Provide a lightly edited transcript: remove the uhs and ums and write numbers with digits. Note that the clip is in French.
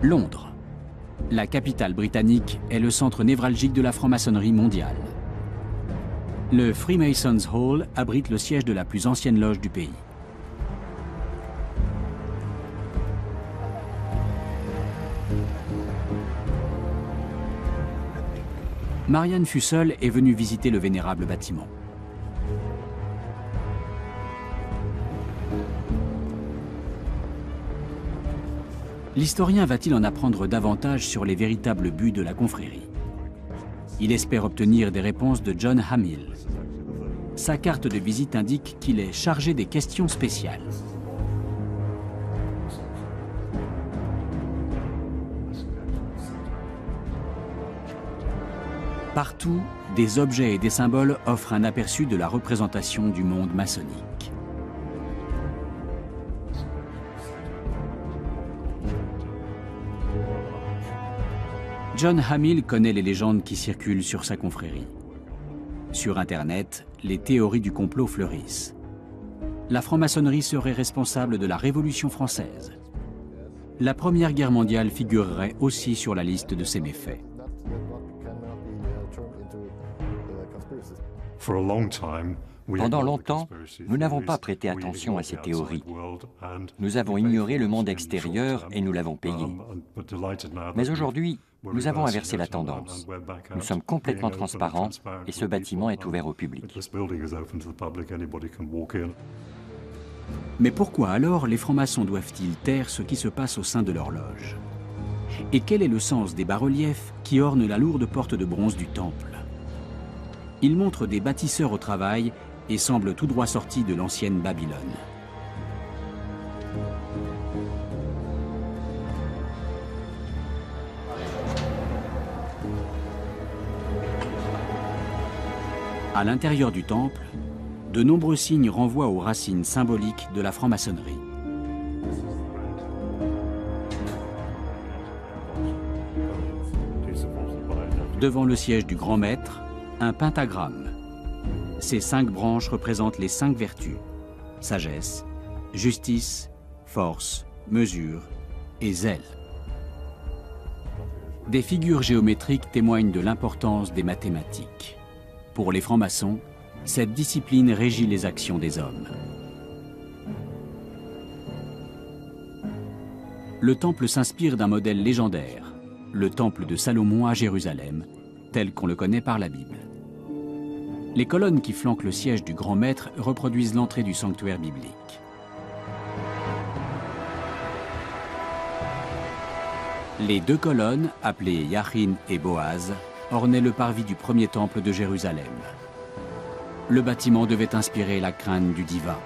Londres. La capitale britannique est le centre névralgique de la franc-maçonnerie mondiale. Le Freemasons Hall abrite le siège de la plus ancienne loge du pays. Marianne Fussell est venue visiter le vénérable bâtiment. L'historien va-t-il en apprendre davantage sur les véritables buts de la confrérie? Il espère obtenir des réponses de John Hamill. Sa carte de visite indique qu'il est chargé des questions spéciales. Partout, des objets et des symboles offrent un aperçu de la représentation du monde maçonnique. John Hamill connaît les légendes qui circulent sur sa confrérie. Sur Internet, les théories du complot fleurissent. La franc-maçonnerie serait responsable de la Révolution française. La Première Guerre mondiale figurerait aussi sur la liste de ses méfaits. Pendant longtemps, nous n'avons pas prêté attention à ces théories. Nous avons ignoré le monde extérieur et nous l'avons payé. Mais aujourd'hui, nous avons inversé la tendance. Nous sommes complètement transparents et ce bâtiment est ouvert au public. Mais pourquoi alors les francs-maçons doivent-ils taire ce qui se passe au sein de leur loge? Et quel est le sens des bas-reliefs qui ornent la lourde porte de bronze du temple? Ils montrent des bâtisseurs au travail et semblent tout droit sortis de l'ancienne Babylone. À l'intérieur du temple, de nombreux signes renvoient aux racines symboliques de la franc-maçonnerie. Devant le siège du grand maître, un pentagramme. Ces 5 branches représentent les 5 vertus: sagesse, justice, force, mesure et zèle. Des figures géométriques témoignent de l'importance des mathématiques. Pour les francs-maçons, cette discipline régit les actions des hommes. Le temple s'inspire d'un modèle légendaire, le temple de Salomon à Jérusalem, tel qu'on le connaît par la Bible. Les colonnes qui flanquent le siège du grand maître reproduisent l'entrée du sanctuaire biblique. Les 2 colonnes, appelées Yachin et Boaz, ornaient le parvis du premier temple de Jérusalem. Le bâtiment devait inspirer la crainte du divin.